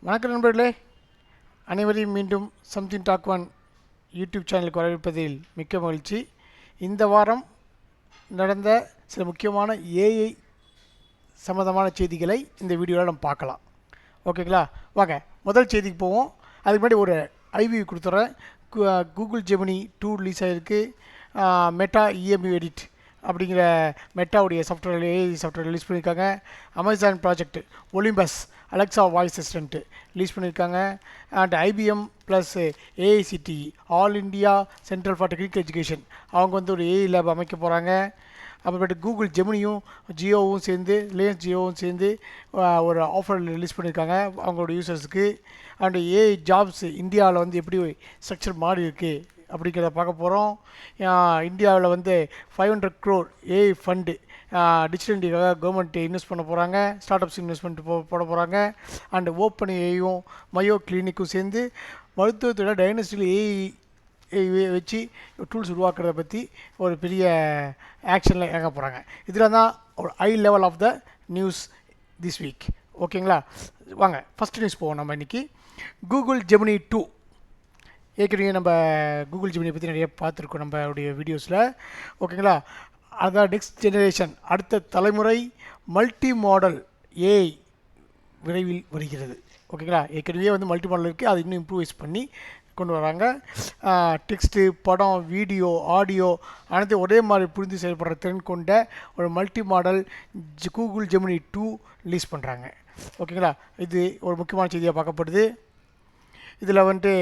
வணக்கம் நண்பர்களே, அனைவரையும் மீண்டும் சம்திங் டாக் ஒன் யூடியூப் சேனலுக்கு வரவேற்பதில் மிக்க மகிழ்ச்சி. இந்த வாரம் நடந்த சில முக்கியமான ஏஐ சம்மந்தமான செய்திகளை இந்த வீடியோவில் நம்ம பார்க்கலாம். ஓகேங்களா, வாங்க முதல் செய்திக்கு போவோம். அதுக்கு முன்னாடி ஒரு ஐவி கொடுத்துட்றேன். கூகுள் ஜெமினி 2 ரிலீஸ் ஆகிருக்கு. மெட்டா இஎம்யூ எடிட் அப்படிங்கிற மெட்டாவுடைய சாஃப்ட்வேர் ஏஐ சாஃப்ட்வேர் ரிலீஸ் பண்ணியிருக்காங்க. Amazon project Olympus Alexa voice assistant release பண்ணியிருக்காங்க. And IBM plus AICTE all India central for technical education அவங்க வந்து ஒரு ஏஐ லேப் அமைக்க போகிறாங்க. அப்புறமேட்டு கூகுள் ஜெமினியும் ஜியோவும் சேர்ந்து ரிலையன்ஸ் ஜியோவும் சேர்ந்து ஒரு ஆஃபர் ரிலீஸ் பண்ணியிருக்காங்க அவங்களோட யூசர்ஸுக்கு. அண்ட் ஏஐ ஜாப்ஸ் இந்தியாவில் வந்து எப்படி ஸ்ட்ரக்சர் மாறி இருக்குது அப்படிங்கிறத பார்க்க போகிறோம். இந்தியாவில் வந்து 500 crore ஏஐ ஃபண்டு டிஜிட்டல் இண்டியாவாக கவர்மெண்ட் இன்வெஸ்ட் பண்ண போகிறாங்க. ஸ்டார்ட் அப்ஸ் இன்வெஸ்ட்மெண்ட் போட போகிறாங்க. அண்ட் ஓப்பன் ஏஐயும் மயோ கிளினிக்கும் சேர்ந்து மருத்துவத்தோட டைனஸ்டியில் ஏஐ வச்சு டூல்ஸ் உருவாக்குறத பற்றி ஒரு பெரிய ஆக்ஷனில் இறங்க போகிறாங்க. இதில் தான் ஒரு high level of the news this week. ஓகேங்களா, வாங்க ஃபஸ்ட் நியூஸ் போவோம். நம்ம இன்றைக்கி கூகுள் ஜெமினி 2 ஏற்கனவே நம்ம கூகுள் ஜெமினியை பற்றி நிறைய பார்த்துருக்கோம் நம்மளுடைய வீடியோஸில். ஓகேங்களா, அதான் நெக்ஸ்ட் ஜெனரேஷன் அடுத்த தலைமுறை மல்டி மாடல் ஏஐ விரைவில் வருகிறது. ஓகேங்களா, ஏற்கனவே வந்து மல்டி மாடல் இருக்குது, அது இன்னும் இம்ப்ரூவைஸ் பண்ணி கொண்டு வராங்க. டெக்ஸ்ட்டு, படம், வீடியோ, ஆடியோ அனைத்தையும் ஒரே மாதிரி புரிந்து செயல்படுற திறன் கொண்ட ஒரு multi model Google Gemini 2 release பண்ணுறாங்க. ஓகேங்களா, இது ஒரு முக்கியமான செய்தியாக பார்க்கப்படுது. இதில் வந்துட்டு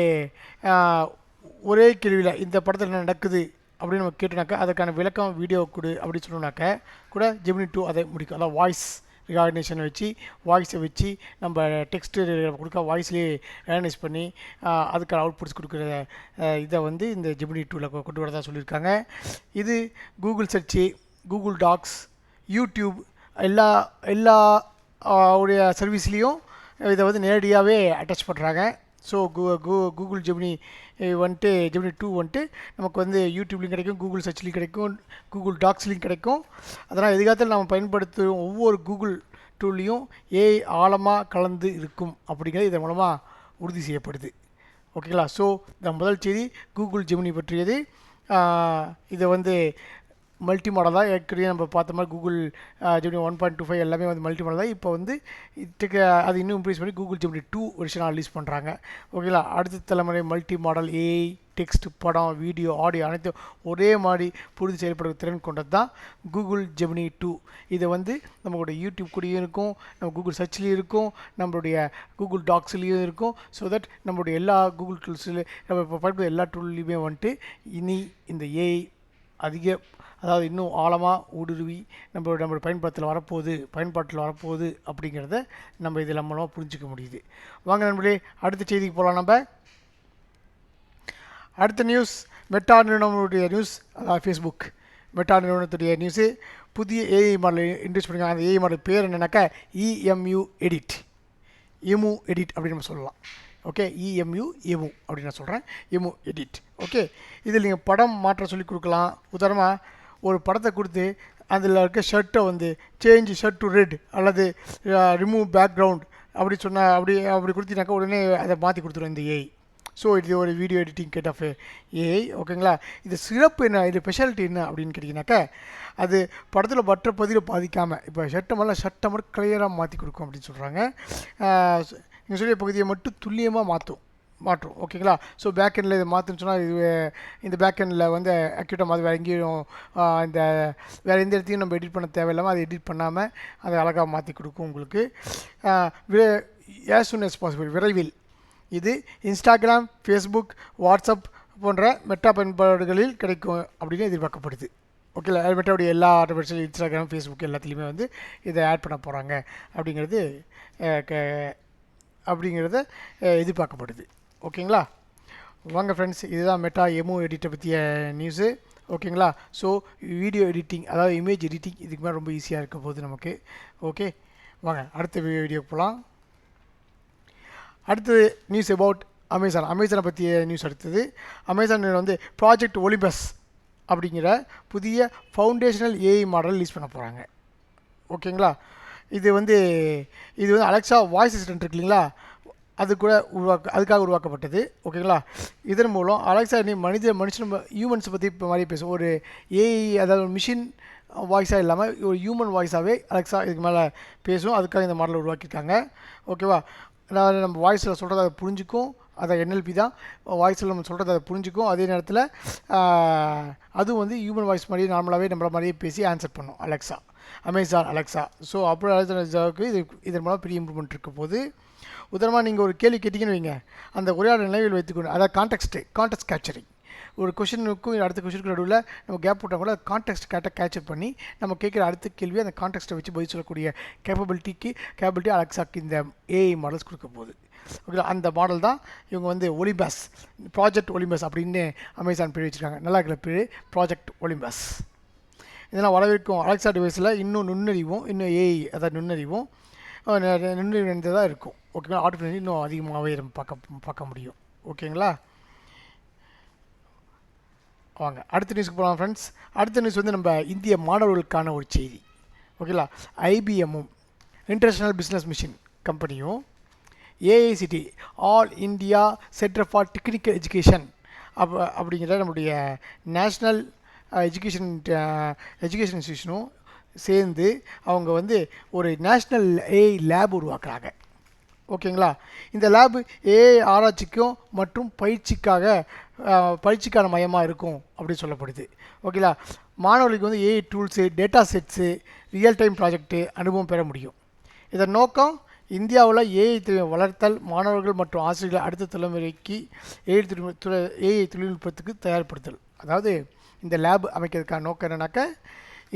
ஒரே கேள்வியில் இந்த படத்தில் என்ன நடக்குது அப்படின்னு நம்ம கேட்டோனாக்கா அதற்கான விளக்கம் வீடியோ கொடு அப்படின்னு சொன்னோம்னாக்கா கூட ஜெமினி 2 அதை முடிக்கும். அதான் வாய்ஸ் ரெகாக்னேஷனை வச்சு வாய்ஸை வச்சு நம்ம டெக்ஸ்ட்டு கொடுக்க வாய்ஸ்லேயே ரெகனைஸ் பண்ணி அதுக்கான அவுட்புட்ஸ் கொடுக்குற இதை வந்து இந்த ஜெமினி 2ல் கொண்டு வரதா சொல்லியிருக்காங்க. இது Google search, Google docs, YouTube எல்லா உடைய சர்வீஸ்லேயும் இதை வந்து நேரடியாகவே அட்டாச் பண்ணுறாங்க. ஸோ கூகுள் ஜெமினி வந்துட்டு ஜெமினி 2 வந்துட்டு நமக்கு வந்து யூடியூப்லேயும் கிடைக்கும், கூகுள் சர்ச்லேயும் கிடைக்கும், கூகுள் டாக்ஸ்லேயும் கிடைக்கும். அதனால் எதிர்காலத்தில் நம்ம பயன்படுத்தும் ஒவ்வொரு கூகுள் டூல்லையும் ஏஐ ஆழமாக கலந்து இருக்கும் அப்படிங்கிறது இதன் மூலமாக உறுதி செய்யப்படுது. ஓகேங்களா, ஸோ இந்த முதல் செய்தி கூகுள் ஜெமினி பற்றியது. இதை வந்து மல்டி மாடல் தான். ஏற்கனவே நம்ம பார்த்த மாதிரி கூகுள் ஜெமினி 1.25 எல்லாமே வந்து மல்டி மாடல் தான். இப்போ வந்து இதுக்கு அது இன்னும் இம்ப்ரூவ் பண்ணி கூகுள் ஜெமினி 2 வெர்ஷனாக ரிலீஸ் பண்ணுறாங்க. ஓகேங்களா, அடுத்த தலைமுறை மல்டி மாடல் ஏஐ டெக்ஸ்ட், படம், வீடியோ, ஆடியோ அனைத்தும் ஒரே மாதிரி புரிந்து செயல்படுற திறன் கொண்டது தான் கூகுள் ஜெமினி 2. இதை வந்து நம்மளுடைய யூடியூப் கூடயும் இருக்கும், நம்ம கூகுள் சர்ச்லேயும் இருக்கும், நம்மளுடைய கூகுள் டாக்ஸ்லேயும் இருக்கும். ஸோ தட் நம்மளுடைய எல்லா கூகுள் டூல்ஸ்லையும் நம்ம இப்போ பயன்படுத்த எல்லா டூல்லையுமே வந்துட்டு இனி இந்த ஏஐ அதாவது இன்னும் ஆழமாக ஊடுருவி நம்மளோட பயன்பாட்டில் வரப்போகுது அப்படிங்கிறத நம்ம இதில் மூலமாக புரிஞ்சிக்க முடியுது. வாங்க நண்பர்களே, அடுத்த செய்திக்கு போகலாம். நம்ம அடுத்த நியூஸ் மெட்டா நிறுவனத்துடைய நியூஸ். அதாவது ஃபேஸ்புக் மெட்டா நிறுவனத்துடைய நியூஸு. புதிய ஏஐ மாடல் இன்ட்ரடியூஸ் பண்ணியிருக்காங்க. அந்த ஏஐ மாடல் பேர் என்னென்னாக்கா இஎம்யூ எடிட் அப்படின்னு நம்ம சொல்லலாம். ஓகே, எமு அப்படின்னு நான் சொல்கிறேன். Emu edit. ஓகே, இதில் நீங்கள் படம் மாற்ற சொல்லி கொடுக்கலாம். உதாரணமாக ஒரு படத்தை கொடுத்து அதில் இருக்க ஷர்ட்டை வந்து சேஞ்ச் ஷர்ட் டு ரெட் அல்லது ரிமூவ் பேக்ரவுண்ட் அப்படி சொன்னால் அப்படி கொடுத்தீங்கன்னாக்கா உடனே அதை மாற்றி கொடுத்துரும் இந்த ஏஐ. ஸோ இது ஒரு video editing gate of AI. ஓகேங்களா, இது சிறப்பு என்ன, இது ஸ்பெஷாலிட்டி என்ன அப்படின்னு கேட்டிங்கனாக்கா அது படத்தில் மற்ற பதிவில் பாதிக்காமல் இப்போ ஷர்ட்டை மட்டும் கிளியராக மாற்றி கொடுக்கும் அப்படின்னு சொல்கிறாங்க. நீங்கள் சொல்லிய பகுதியை மட்டும் துல்லியமாக மாற்றும். ஓகேங்களா, ஸோ பேக்கெண்டில் இதை மாற்றுன்னு சொன்னால் இந்த பேக்கெண்டில் வந்து அக்யூட்டாக மாதிரி வேறு எங்கேயும் வேறு எந்த இடத்தையும் நம்ம எடிட் பண்ண தேவையில்லாமல் அதை எடிட் பண்ணாமல் அதை அழகாக மாற்றி கொடுக்கும் உங்களுக்கு. as soon as possible விரைவில் இது இன்ஸ்டாகிராம், ஃபேஸ்புக், வாட்ஸ்அப் போன்ற மெட்டா பயன்பாடுகளில் கிடைக்கும் அப்படின்னு எதிர்பார்க்கப்படுது. ஓகேங்களா, மெட்டாவுடைய எல்லா ஆட்டோமேட்டிக் இன்ஸ்டாகிராம், ஃபேஸ்புக் எல்லாத்துலேயுமே வந்து இதை ஆட் பண்ண போகிறாங்க அப்படிங்கிறத எதிர்பார்க்கப்படுது. ஓகேங்களா, வாங்க ஃப்ரெண்ட்ஸ், இதுதான் மெட்டா எமு எடிட்டை பற்றிய நியூஸு. ஓகேங்களா, ஸோ வீடியோ எடிட்டிங் அதாவது இமேஜ் எடிட்டிங் இதுக்கு மேலே ரொம்ப ஈஸியாக இருக்க போகுது நமக்கு. ஓகே, வாங்க அடுத்த வீடியோக்கு போகலாம். அடுத்தது நியூஸ் அபவுட் அமேசானை பற்றிய நியூஸ். அடுத்தது அமேசான் வந்து ப்ராஜெக்ட் ஒலிம்பஸ் அப்படிங்கிற புதிய ஃபவுண்டேஷனல் ஏஐ மாடல் ரிலீஸ் பண்ண போகிறாங்க. ஓகேங்களா, இது வந்து அலெக்சா வாய்ஸ் அசிஸ்டன்ட் இருக்கு இல்லைங்களா, அது கூட அதுக்காக உருவாக்கப்பட்டது. ஓகேங்களா? இதன் மூலம் அலெக்ஸா நீ மனுஷன் ஹியூமன்ஸை பற்றி இப்போ மாதிரி பேசும் ஒரு ஏஐ, அதாவது மிஷின் வாய்ஸாக இல்லாமல் ஒரு ஹியூமன் வாய்ஸாகவே அலெக்ஸா இதுக்கு மேலே பேசும். அதுக்காக இந்த மாடலை உருவாக்கியிருக்காங்க. ஓகேவா? அதாவது நம்ம வாய்ஸில் சொல்கிறத அதை புரிஞ்சுக்கும். அதை என்எல்பி தான் வாய்ஸில் நம்ம சொல்கிறத அதை புரிஞ்சுக்கும். அதே நேரத்தில் அதுவும் வந்து ஹியூமன் வாய்ஸ் மாதிரி நார்மலாகவே நம்மள மாதிரியே பேசி ஆன்சர் பண்ணும் அலெக்ஸா, அமேசான் அலெக்ஸா. ஸோ அப்போ அலெக்ஸாவுக்கு இதன் மூலம் பெரிய இம்ப்ரூவ்மெண்ட் இருக்க போது. உதாரணமாக நீங்கள் ஒரு கேள்வி கேட்டிங்கன்னு வைங்க, அந்த உரையாடல் நினைவில் வைத்துக்கொண்டு, அதாவது கான்டெக்ஸ்ட் கேப்சரிங். ஒரு கொஷனுக்கும் அடுத்த கொஷனுக்கு நடுவில் நம்ம கேப் போட்டால் கூட கான்டெக்ஸ்ட் கேப்சர் பண்ணி நம்ம கேட்குற அடுத்த கேள்வி அந்த கான்டெக்ஸ்ட்டை வச்சு பதில் சொல்லக்கூடிய கேப்பபிலிட்டி அலெக்ஸாக்கு இந்த ஏஐ மாடல்ஸ் கொடுக்க போகுது. ஓகே, அந்த மாடல் தான் இவங்க வந்து ஒலிம்பஸ், ப்ராஜெக்ட் ஒலிம்பஸ் அப்படின்னு அமேசான் பேர் வச்சுருக்காங்க. நல்லா இருக்கிற பேர் ப்ராஜெக்ட் ஒலிம்பஸ். இதெல்லாம் வரவிருக்கும் அலெக்ஸா டிவைஸில் இன்னும் ஏஐ, அதாவது நுண்ணறிவும் நிறைந்ததாக இருக்கும். ஓகேங்களா? ஆர்டிஃபிஷியல் இன்னும் அதிகமாகவே நம்ம பார்க்க முடியும். ஓகேங்களா? வாங்க அடுத்த நியூஸ்க்கு போகலாம் ஃப்ரெண்ட்ஸ். அடுத்த நியூஸ் வந்து நம்ம இந்திய மாணவர்களுக்கான ஒரு செய்தி. ஓகேங்களா? ஐபிஎம்மும் இன்டர்நேஷ்னல் பிஸ்னஸ் மிஷன் கம்பெனியும் AICTE, all India centre for technical education அப்படிங்கிற நம்முடைய நேஷ்னல் எஜுகேஷன் இன்ஸ்டியூஷனும் சேர்ந்து அவங்க வந்து ஒரு நேஷ்னல் ஏஐ லேப் உருவாக்குறாங்க. ஓகேங்களா? இந்த லேபு ஏஐ ஆராய்ச்சிக்கும் மற்றும் பயிற்சிக்கான மையமாக இருக்கும் அப்படின்னு சொல்லப்படுது. ஓகேங்களா? மாணவர்களுக்கு வந்து AI tools, data sets, real time project அனுபவம் பெற முடியும். இதன் நோக்கம் இந்தியாவில் ஏஐ வளர்த்தல், மாணவர்கள் மற்றும் ஆசிரியர்களை அடுத்த தலைமுறைக்கு ஏஐ தொழில்நுட்பத்துக்கு தயார்படுத்தல். அதாவது இந்த லேப் அமைக்கிறதுக்கான நோக்கம் என்னன்னாக்கா,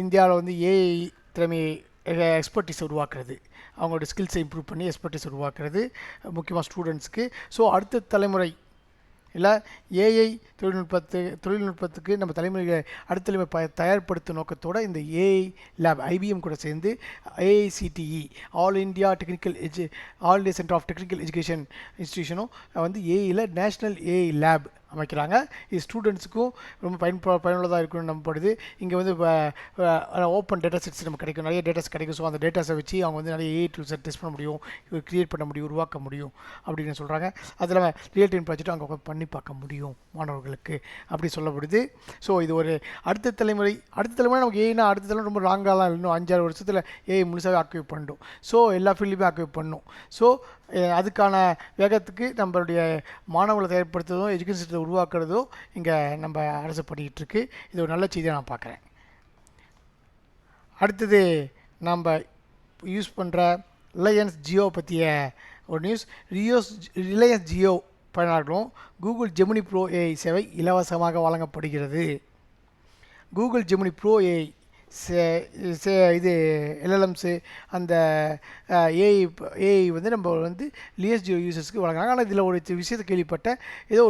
இந்தியாவில் வந்து ஏஐ திறமையை எக்ஸ்பர்ட்டிஸ் உருவாக்குறது, அவங்களோட ஸ்கில்ஸை இம்ப்ரூவ் பண்ணி எக்ஸ்பர்ட்டிஸ் உருவாக்குறது முக்கியமாக ஸ்டூடெண்ட்ஸ்க்கு. ஸோ அடுத்த தலைமுறை இல்லை ஏஐ தொழில்நுட்பத்துக்கு நம்ம அடுத்த தலைமுறை தயார்படுத்தும் நோக்கத்தோடு இந்த ஏஐ லேப் ஐபிஎம் கூட சேர்ந்து AICTE, all India centre of technical education இன்ஸ்டியூஷனும் வந்து ஏஐயில் நேஷ்னல் ஏஐ லேப் அமைக்கிறாங்க. இது ஸ்டூடெண்ட்ஸுக்கும் ரொம்ப பயனுள்ளதாக இருக்குன்னு நம்பப்படுது. இங்கே வந்து ஓப்பன் டேட்டா செட்ஸ் நம்ம கிடைக்கும், நிறைய டேட்டாஸ் கிடைக்கும். ஸோ அந்த டேட்டாஸை வச்சு அவங்க வந்து நிறைய ஏஐ டூல்ஸை டெஸ்ட் பண்ண முடியும், க்ரியேட் பண்ண முடியும், உருவாக்க முடியும் அப்படின்னு சொல்கிறாங்க. அது இல்லாமல் ரியல் டைம் ப்ராஜெக்ட் அவங்க பண்ணி பார்க்க முடியும் மாணவர்களுக்கு அப்படி சொல்லப்படுது. ஸோ இது ஒரு அடுத்த தலைமுறை நமக்கு ஏஐனா அடுத்த தலைமுறை ரொம்ப லாங்காலாம் இன்னும் 5-6 வருஷத்தில் ஏஐ முழுசாகவே ஆக்குபை பண்ணும். ஸோ எல்லா ஃபீல்டுமே ஆக்குபை பண்ணும். ஸோ அதுக்கான வேகத்துக்கு நம்மளுடைய மாணவர்களை தயார்படுத்துவதும் எஜுகேஷன் சிஸ்டத்தை உருவாக்குறதும் இங்கே நம்ம அரசு பண்ணிக்கிட்டு இருக்கு. இது ஒரு நல்ல செய்தியாக நான் பார்க்குறேன். அடுத்தது நம்ம யூஸ் பண்ணுற ரிலையன்ஸ் ஜியோ பற்றிய ஒரு நியூஸ். ரிலையன்ஸ் ஜியோ பயனாளர்களும் கூகுள் ஜெமினி ப்ரோ ஏஐ சேவை இலவசமாக வழங்கப்படுகிறது. கூகுள் ஜெமினி ப்ரோ ஏஐ இது எல்எல்எம்ஸு, அந்த ஏஐ வந்து நம்ம வந்து ரிலையன்ஸ் ஜியோ யூசர்ஸ்க்கு வழங்குறாங்க. ஆனால் இதில் ஒரு விஷயத்தை கேள்விப்பட்டேன், ஏதோ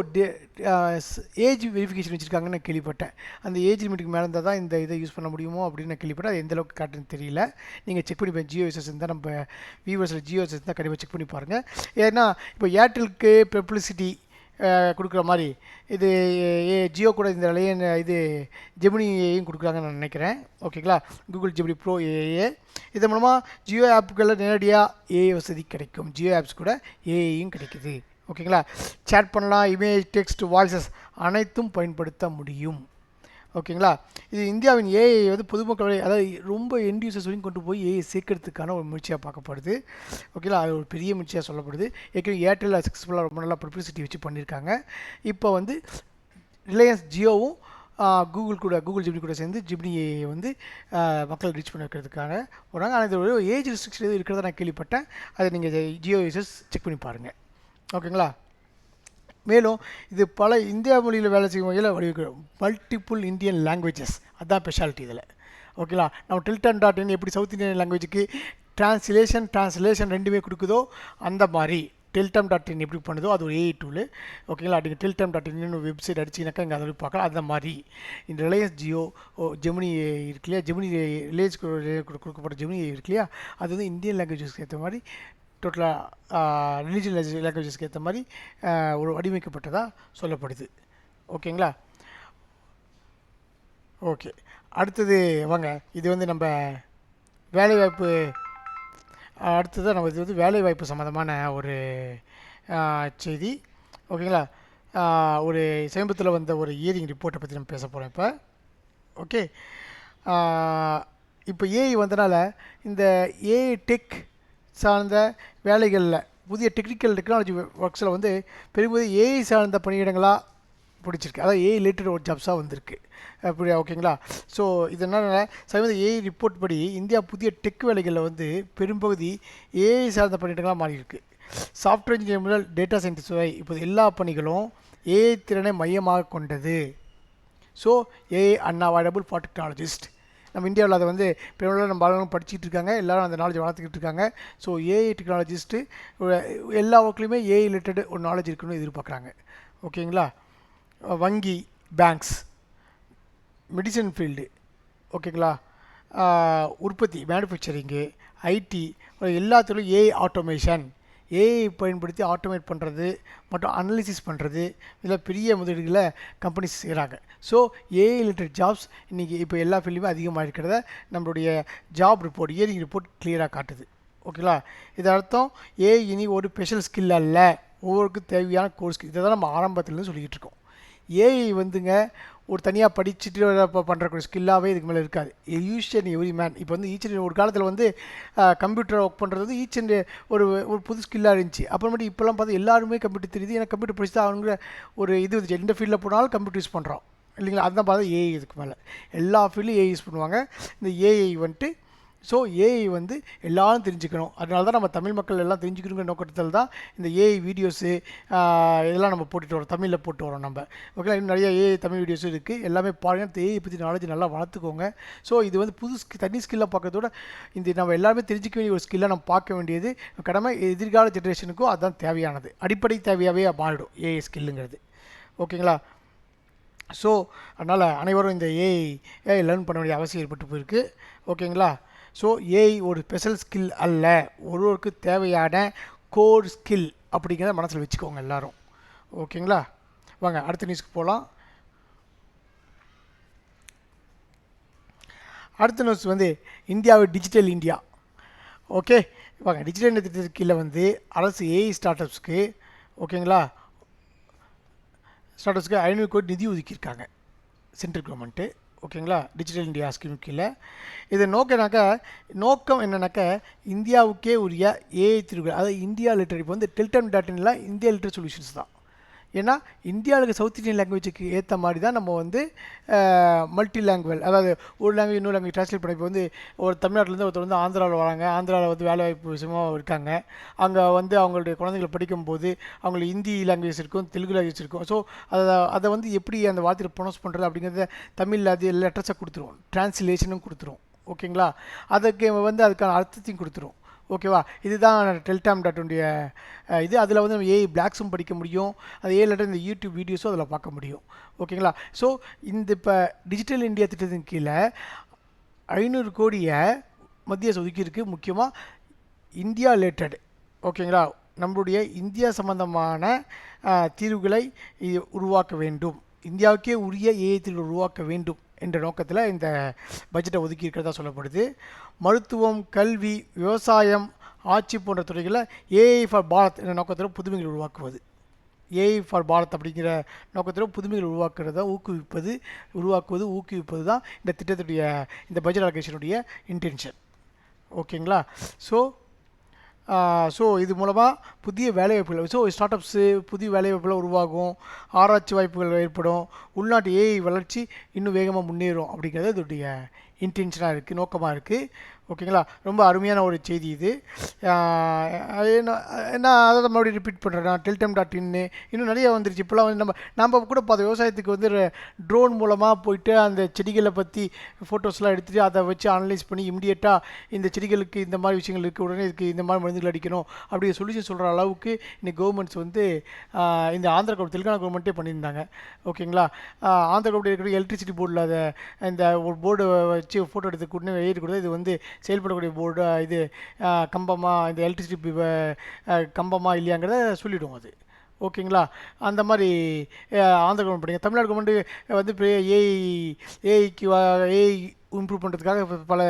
ஏஜ் வெரிஃபிகேஷன் வச்சுருக்காங்கன்னு கேள்விப்பட்டேன். அந்த ஏஜ் லிமிட்டுக்கு மேலே இருந்தால் தான் இந்த இதை யூஸ் பண்ண முடியுமோ அப்படின்னு நான் கேள்விப்பட்டேன். அது எந்தளவுக்கு காட்டுன்னு தெரியல. நீங்கள் செக் பண்ணி ஜியோ யூசர்ஸ் இருந்தால், நம்ம வியூவர்ஸில் ஜியோ யூசர்ஸ் இருந்தால் கண்டிப்பாக செக் பண்ணி பாருங்கள். ஏன்னா இப்போ ஏர்டெலுக்கு பப்ளிசிட்டி கொடுக்குற மாதிரி இது ஜியோ கூட இந்த இது ஜெமினியையும் கொடுக்குறாங்கன்னு நான் நினைக்கிறேன். ஓகேங்களா? கூகுள் ஜெமினி ப்ரோ ஏஐ இதன் மூலமாக ஜியோ ஆப்புகளில் நேரடியாக ஏஐ வசதி கிடைக்கும். ஜியோ ஆப்ஸ் கூட ஏஐயும் கிடைக்குது. ஓகேங்களா? சேட் பண்ணலாம், இமேஜ், டெக்ஸ்ட், வாய்ஸஸ் அனைத்தும் பயன்படுத்த முடியும். ஓகேங்களா? இது இந்தியாவின் ஏஐ வந்து பொதுமக்களை, அதாவது ரொம்ப எண்ட் யூசர்ஸ் வரைக்கும் கொண்டு போய் ஏஐ சேர்க்கறதுக்கான ஒரு முயற்சியாக பார்க்கப்படுது. ஓகேங்களா? அது ஒரு பெரிய முயற்சியாக சொல்லப்படுது. ஏற்கனவே ஏர்டெல் சக்ஸஸ்ஃபுல்லாக ரொம்ப நல்லா பப்ளிசிட்டி வச்சு பண்ணியிருக்காங்க. இப்போ வந்து ரிலையன்ஸ் ஜியோவும் கூகுள் ஜெமினி கூட சேர்ந்து ஜெமினி ஏஐ வந்து மக்கள் ரீச் பண்ண வைக்கிறதுக்காக வராங்க. ஆனால் இது ஒரு ஏஜ் ரெஸ்ட்ரிக்ஷன் எதுவும் இருக்கிறத நான் கேள்விப்பட்டேன். அதை நீங்கள் ஜியோ யூசர்ஸ் செக் பண்ணி பாருங்கள். ஓகேங்களா? மேலும் இது பல இந்தியா மொழியில் வேலை செய்யும் வகையில் வடிவமைக்கிறோம். மல்டிபிள் இந்தியன் லாங்குவேஜஸ், அதுதான் ஸ்பெஷாலிட்டி இதில். ஓகேங்களா? நம்ம tilton.in எப்படி சவுத் இந்தியன் லாங்குவேஜுக்கு ட்ரான்ஸ்லேஷன் ரெண்டுமே கொடுக்குதோ அந்த மாதிரி tilton.in எப்படி பண்ணுதோ அது ஒரு ஏஐ டூலு. ஓகேங்களா? நீங்கள் tilton.in ஒரு வெப்சைட் அடிச்சிங்கனாக்கா இங்கே அதை பார்க்கலாம். அந்த மாதிரி இந்த ரிலையன்ஸ் ஜியோ ஜெமினி இருக்கு இல்லையா, ரிலையன்ஸ் கொடுக்கப்பட்ட ஜெமினி இருக்கு இல்லையா, அது வந்து இந்தியன் லாங்குவேஜஸ்க்கு ஏற்ற மாதிரி டோட்டலாக ரிலீஜியன் லாங்குவேஜஸ்க்கு ஏற்ற மாதிரி ஒரு வடிவமைக்கப்பட்டதாக சொல்லப்படுது. ஓகேங்களா? ஓகே, அடுத்தது வாங்க, இது வந்து நம்ம வேலைவாய்ப்பு, அடுத்தது நம்ம இது வந்து வேலைவாய்ப்பு சம்மந்தமான ஒரு செய்தி. ஓகேங்களா? ஒரு சமீபத்தில் வந்த ஒரு இயரிங் ரிப்போர்ட்டை பற்றி நம்ம பேச போகிறோம் இப்போ. ஓகே. இப்போ ஏஐ வந்தனால இந்த ஏஐ டெக் சார்ந்த வேலைகளில் புதிய டெக்னாலஜி ஒர்க்ஸில் வந்து பெரும்பகுதி ஏஐ சார்ந்த பணியிடங்களாக பிடிச்சிருக்கு. அதாவது ஏஐ ரிலேட்டட் ஒரு ஜாப்ஸாக வந்திருக்கு. அப்படி ஓகேங்களா? ஸோ இதனால் சமீப ஏஐ ரிப்போர்ட் படி இந்தியா புதிய டெக் வேலைகளில் வந்து பெரும்பகுதி ஏஐ சார்ந்த பணியிடங்களாக மாறியிருக்கு. சாஃப்ட்வேர் இன்ஜினியர் முதல் டேட்டா சயின்டிஸ்ட் வரை இப்போது எல்லா பணிகளும் ஏஐ திறனை மையமாக கொண்டது. So AI unavoidable for technologist. நம்ம இந்தியாவில் அதை வந்து பெரும்பாலும் நம்ம ஆளுங்களும் படிச்சுட்டு இருக்காங்க, எல்லோரும் அந்த நாலேஜ் வளர்த்துக்கிட்டு இருக்காங்க. ஸோ ஏஐ டெக்னாலஜிஸ்ட்டு எல்லா ஒர்க்லேயுமே ஏஐ ரிலேட்டட் ஒரு நாலேஜ் இருக்குன்னு எதிர்பார்க்குறாங்க. ஓகேங்களா? வங்கி, பேங்க்ஸ், மெடிசன் ஃபீல்டு, ஓகேங்களா, உற்பத்தி, மேனுஃபேக்சரிங்கு, ஐடி, எல்லாத்துலேயும் ஏஐ ஆட்டோமேஷன், ஏஐ பயன்படுத்தி ஆட்டோமேட் பண்ணுறது மற்றும் அனலிசிஸ் பண்ணுறது, இதில் பெரிய முதலீடுகளை கம்பெனிஸ் செய்கிறாங்க. ஸோ ஏஐ ரிலேட்டட் ஜாப்ஸ் இன்றைக்கி இப்போ எல்லா ஃபீல்டுமே அதிகமாக இருக்கிறத நம்மளுடைய ஜாப் ரிப்போர்ட், இயரிங் ரிப்போர்ட் கிளியராக காட்டுது. ஓகேங்களா? இது அர்த்தம் ஏஐ இனி ஒரு ஸ்பெஷல் ஸ்கில் அல்ல, ஒவ்வொருக்கும் தேவையான கோர்ஸ் ஸ்கில். இதை தான் நம்ம ஆரம்பத்துலேருந்து சொல்லிக்கிட்டு இருக்கோம். ஏஐ வந்துங்க ஒரு தனியாக படிச்சுட்டு பண்ணுறக்கூடிய ஸ்கில்லாகவே இதுக்கு மேலே இருக்காது. Use and every man. இப்போ வந்து ஈச் அண்ட் ஒரு காலத்தில் வந்து கம்ப்யூட்டர் ஒர்க் பண்ணுறது வந்து ஈச் அண்ட் ஒரு ஒரு புது ஸ்கில்லாக இருந்துச்சு. அப்புறமேட்டு இப்போலாம் பார்த்தா எல்லாருமே கம்ப்யூட்டர் தெரியுது, ஏன்னா கம்ப்யூட்டர் படிச்சு தான் அவனுங்கிற ஒரு இது வந்துச்சு. எந்த ஃபீல்டில் போனாலும் கம்ப்யூட்டர் யூஸ் பண்ணுறோம் இல்லைங்களா? அதுதான் பார்த்தா ஏஐ இதுக்கு மேலே எல்லா ஃபீல்டும் ஏஐ யூஸ் பண்ணுவாங்க. இந்த ஏஐ வந்துட்டு ஸோ ஏஐ வந்து எல்லோரும் தெரிஞ்சுக்கணும். அதனால தான் நம்ம தமிழ் மக்கள் எல்லாம் தெரிஞ்சுக்கணுங்கிற நோக்கத்தில் தான் இந்த ஏஐ வீடியோஸு இதெல்லாம் நம்ம போட்டுட்டு வரோம், தமிழில் போட்டு வரோம் நம்ம. ஓகே, இன்னும் நிறைய ஏஐ தமிழ் வீடியோஸும் இருக்குது. எல்லாமே பாருங்கள். ஏஐ பற்றி நாலேஜ் நல்லா வளர்த்துக்கோங்க. ஸோ இது வந்து தனி ஸ்கில்லாக பார்க்கறதோட இந்த நம்ம எல்லாருமே தெரிஞ்சிக்க வேண்டிய ஒரு ஸ்கில்லாக நம்ம பார்க்க வேண்டியது கடமை. எதிர்கால ஜென்ரேஷனுக்கும் அதுதான் தேவையானது, அடிப்படை தேவையாகவே மாறிடும் ஏஐ ஸ்கில்லுங்கிறது. ஓகேங்களா? ஸோ அதனால் அனைவரும் இந்த ஏஐ லேர்ன் பண்ண வேண்டிய அவசியம் ஏற்பட்டு போயிருக்கு. ஓகேங்களா? ஸோ ஏஐ ஒரு ஸ்பெஷல் ஸ்கில் அல்ல, ஒருவருக்கு தேவையான கோர் ஸ்கில் அப்படிங்கிறத மனசில் வச்சுக்கோங்க எல்லோரும். ஓகேங்களா? வாங்க அடுத்த நியூஸ்க்கு போகலாம். அடுத்த நியூஸ் வந்து இந்தியாவை டிஜிட்டல் இந்தியா. ஓகே, வாங்க. டிஜிட்டல் இந்தியா திட்டத்துக்கு கீழே வந்து அரசு ஏஐ ஸ்டார்ட் அப்ஸ்க்கு, ஓகேங்களா, ஸ்டார்ட் அப்ஸ்க்கு 500 கோடி நிதி ஒதுக்கியிருக்காங்க சென்ட்ரல் கவர்மெண்ட்டு. ஓகேங்களா? டிஜிட்டல் இந்தியா ஸ்கீம் கீழே. இது நோக்கம் என்னன்னாக்கா இந்தியாவுக்கே உரிய ஏஐ தீர்வுகள், அதாவது இந்தியா லிட்டர். இப்போ வந்து Teltam.inலாம் இந்தியா லிட்டர் சொல்யூஷன்ஸ் தான். ஏன்னா இந்தியாவுக்கு சவுத் இந்தியன் லாங்குவேஜுக்கு ஏற்ற மாதிரி தான் நம்ம வந்து மல்டி லாங்குவேஜ், அதாவது ஒரு லாங்குவேஜ் இன்னொரு லாங்குவேஜ் ட்ரான்ஸ்லேட் பண்ணி. இப்போ வந்து ஒரு தமிழ்நாட்டிலேருந்து ஒருத்தர் வந்து ஆந்திராவில் வராங்க, ஆந்திராவில் வந்து வேலைவாய்ப்பு விஷயமாக இருக்காங்க. அங்கே வந்து அவங்களுடைய குழந்தைங்களை படிக்கும்போது அவங்களுக்கு ஹிந்தி லாங்குவேஜ் இருக்கும், தெலுங்கு லாங்குவேஜ் இருக்கும். ஸோ அதை வந்து எப்படி அந்த வார்த்தையை ப்ரொனவுன்ஸ் பண்ணுறது அப்படிங்கிறத தமிழில் அது லெட்டர்ஸை கொடுத்துருவோம், ட்ரான்ஸ்லேஷனும் கொடுத்துருவோம். ஓகேங்களா? அதுக்கான அர்த்தத்தையும் கொடுத்துரும். ஓகேவா? இதுதான் Teltam.உடைய இது. அதில் வந்து நம்ம ஏஐ பிளாக்ஸும் படிக்க முடியும், அது ஏஐ லெட்டர் இந்த யூடியூப் வீடியோஸும் அதில் பார்க்க முடியும். ஓகேங்களா? ஸோ இப்போ டிஜிட்டல் இந்தியா திட்டத்தின் கீழே 500 கோடியை மத்திய அரசு ஒதுக்கியிருக்கு. முக்கியமாக இந்தியா ரிலேட்டட், ஓகேங்களா, நம்மளுடைய இந்தியா சம்பந்தமான தீர்வுகளை உருவாக்க வேண்டும், இந்தியாவுக்கே உரிய ஏஐ தீர்வு உருவாக்க வேண்டும் என்ற நோக்கத்தில் இந்த பட்ஜெட்டை ஒதுக்கி இருக்கிறதா சொல்லப்படுது. மருத்துவம், கல்வி, விவசாயம், ஆட்சி போன்ற துறைகளில் ஏஐ ஃபார் பாரத் என்ற நோக்கத்தில் புதுமைகள் உருவாக்குவது. ஏஐ ஃபார் பாரத் அப்படிங்கிற நோக்கத்தில் புதுமைகள் ஊக்குவிப்பது தான் இந்த திட்டத்துடைய, இந்த பட்ஜெட் அலோகேஷனுடைய இன்டென்ஷன். ஓகேங்களா? ஸோ இது மூலமாக புதிய வேலைவாய்ப்புகள், ஸோ ஸ்டார்ட் அப்ஸு புதிய வேலைவாய்ப்புகள் உருவாகும், ஆராய்ச்சி வாய்ப்புகள் ஏற்படும், உள்நாட்டு ஏஐ வளர்ச்சி இன்னும் வேகமாக முன்னேறும் அப்படிங்கிறது இதோடைய இன்டென்ஷனாக இருக்குது, நோக்கமாக இருக்குது. ஓகேங்களா? ரொம்ப அருமையான ஒரு செய்தி இது. நான் அதை மறுபடியும் ரிப்பீட் பண்ணுறேன். நான் Teltam.in இன்னும் நிறைய வந்துருச்சு. இப்போலாம் வந்து நம்ம கூட பார்த்த விவசாயத்துக்கு வந்து ட்ரோன் மூலமாக போயிட்டு அந்த செடிகளை பற்றி ஃபோட்டோஸ்லாம் எடுத்துகிட்டு அதை வச்சு அனலைஸ் பண்ணி இம்மிடியேட்டாக இந்த செடிகளுக்கு இந்த மாதிரி விஷயங்கள் இருக்குது, உடனே இதுக்கு இந்த மாதிரி மருந்துகள் அடிக்கணும் அப்படி சொல்யூஷன் சொல்கிற அளவுக்கு இன்னைக்கு கவர்மெண்ட்ஸ் வந்து இந்த ஆந்திரா கவர்மெண்ட், தெலுங்கானா கவர்மெண்ட்டே பண்ணியிருந்தாங்க. ஓகேங்களா? ஆந்திரா கவர்மெண்ட் இருக்கிற எலக்ட்ரிசிட்டி போர்டில் அதை இந்த ஒரு போர்டு வச்சு ஃபோட்டோ எடுத்து கூட்டு வெளியிட்டு கொடுத்தா இது வந்து செயல்படக்கூடிய போர்டு, இது கம்பமாக, இந்த எலக்ட்ரிசிட்டி கம்பமாக இல்லையாங்கிறத சொல்லிவிடும் அது. ஓகேங்களா. அந்த மாதிரி ஆந்திர கவர்மெண்ட் பண்ணிங்க. தமிழ்நாடு கவர்மெண்ட் வந்து இப்போ ஏஐக்கு ஏஐ இம்ப்ரூவ் பண்ணுறதுக்காக பல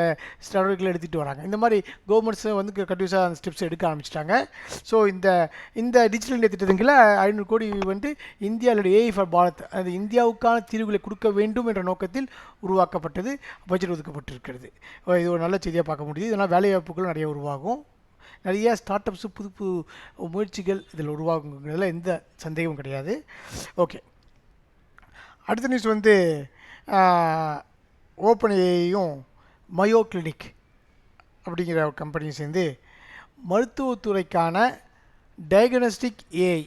நடவடிக்கைகள் எடுத்துகிட்டு வராங்க. இந்த மாதிரி கவர்மெண்ட்ஸ் வந்து கண்டினியூஸாக அந்த ஸ்டெப்ஸ் எடுக்க ஆரம்பிச்சிட்டாங்க. ஸோ இந்த டிஜிட்டல் இந்தியா திட்டத்தின் கீழே 500 கோடி வந்து இந்தியாவுடைய ஏஐ ஃபார் பாரத், அது இந்தியாவுக்கான தீர்வுகளை கொடுக்க வேண்டும் என்ற நோக்கத்தில் உருவாக்கப்பட்டது, பட்ஜெட் ஒதுக்கப்பட்டிருக்கிறது. இது ஒரு நல்ல செய்தியாக பார்க்க முடியுது. இதனால் வேலைவாய்ப்புகள் நிறைய உருவாகும். நிறைய ஸ்டார்ட் அப்ஸு புது புது முயற்சிகள் இதில் உருவாகுங்கிறதுல எந்த சந்தேகமும் கிடையாது. ஓகே, அடுத்த நியூஸ் வந்து ஓப்பன் ஏஐயும் மயோ கிளினிக் அப்படிங்கிற கம்பெனியும் சேர்ந்து மருத்துவத்துறைக்கான டயக்னோஸ்டிக் ஏஐ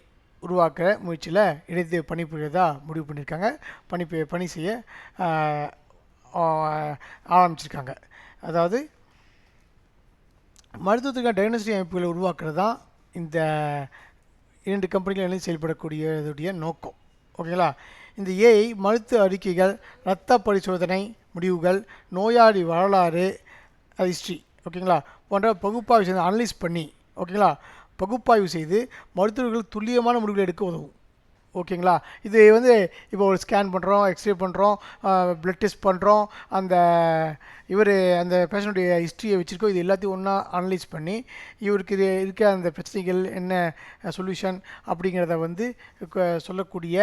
உருவாக்குற முயற்சியில் இணைந்து பணிபுரியதா முடிவு பண்ணியிருக்காங்க. பணி செய்ய ஆரம்பிச்சிருக்காங்க. அதாவது மருத்துவத்துக்கான டயக்னோஸ்டிக் அமைப்புகளை உருவாக்குறது தான் இந்த 2 கம்பெனிகள் இணைந்து செயல்படக்கூடியதுடைய நோக்கம். ஓகேங்களா. இந்த ஏஐ மருத்துவ அறிக்கைகள், இரத்த பரிசோதனை முடிவுகள், நோயாளி வரலாறு, ஹிஸ்ட்ரி, ஓகேங்களா, போன்ற பகுப்பாய்வு செய்து அனலைஸ் பண்ணி, ஓகேங்களா, பகுப்பாய்வு செய்து மருத்துவர்கள் துல்லியமான முடிவுகளை எடுக்க உதவும். ஓகேங்களா. இது வந்து இப்போ ஒரு ஸ்கேன் பண்ணுறோம், எக்ஸ்ரே பண்ணுறோம், பிளட் டெஸ்ட் பண்ணுறோம், அந்த பேஷண்ட்டுடைய ஹிஸ்ட்ரியை வச்சுருக்கோம். இது எல்லாத்தையும் ஒன்றா அனலைஸ் பண்ணி இவருக்கு இது இருக்க அந்த பிரச்சனைகள் என்ன சொல்யூஷன் அப்படிங்கிறத வந்து சொல்லக்கூடிய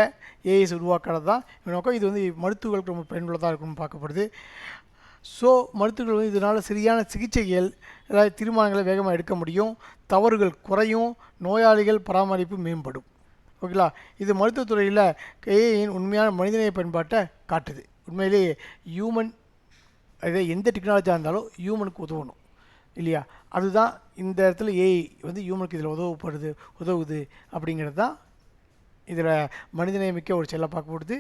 ஏஐஸ் உருவாக்குறது தான் நோக்கம். இது வந்து மருத்துவர்களுக்கு ரொம்ப பயனுள்ளதாக இருக்கணும்னு பார்க்கப்படுது. ஸோ மருத்துவர்கள் வந்து இதனால் சரியான சிகிச்சைகள், அதாவது தீர்மானங்களை வேகமாக எடுக்க முடியும், தவறுகள் குறையும், நோயாளிகள் பராமரிப்பு மேம்படும். ஓகேங்களா. இது மருத்துவத்துறையில் ஏஐயின் உண்மையான மனிதநேய பயன்பாட்டை காட்டுது. உண்மையிலேயே ஹியூமன், அதே எந்த டெக்னாலஜியாக இருந்தாலும் ஹியூமனுக்கு உதவணும் இல்லையா. அதுதான் இந்த இடத்துல ஏஐ வந்து ஹியூமனுக்கு இதில் உதவுது அப்படிங்கிறது தான் இதில் மனிதநேயமிக்க ஒரு செயலாக பார்க்கப்படுது.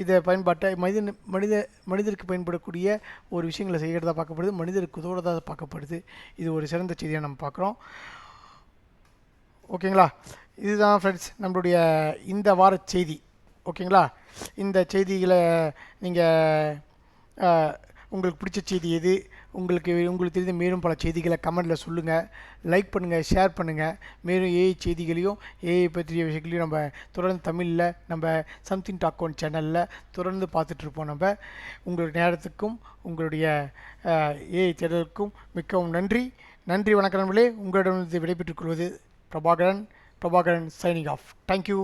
இதை பயன்பாட்டை மனிதருக்கு பயன்படக்கூடிய ஒரு விஷயங்களை செய்கிறதா பார்க்கப்படுது, மனிதருக்கு உதவுறதாக பார்க்கப்படுது. இது ஒரு சிறந்த செய்தியாக நம்ம பார்க்குறோம். ஓகேங்களா. இதுதான் ஃப்ரெண்ட்ஸ் நம்மளுடைய இந்த வார செய்தி. ஓகேங்களா. இந்த செய்திகளை நீங்கள் உங்களுக்கு பிடிச்ச செய்தி எது, உங்களுக்கு தெரிந்த மேலும் பல செய்திகளை கமெண்டில் சொல்லுங்கள், லைக் பண்ணுங்கள், ஷேர் பண்ணுங்கள். மேலும் ஏஐ செய்திகளையும் ஏஐ பற்றிய விஷயங்களையும் நம்ம தொடர்ந்து தமிழில் நம்ம சம்திங் டாக் ஒன் சேனலில் தொடர்ந்து பார்த்துட்ருப்போம். நம்ம உங்களுடைய நேரத்துக்கும் உங்களுடைய ஏஐ தேடலுக்கும் மிகவும் நன்றி. வணக்கம் நண்பர்களே. உங்களிடம் விடைபெற்றுக் கொள்வது பிரபாகரன் சைனிங் ஆஃப். தேங்க்யூ.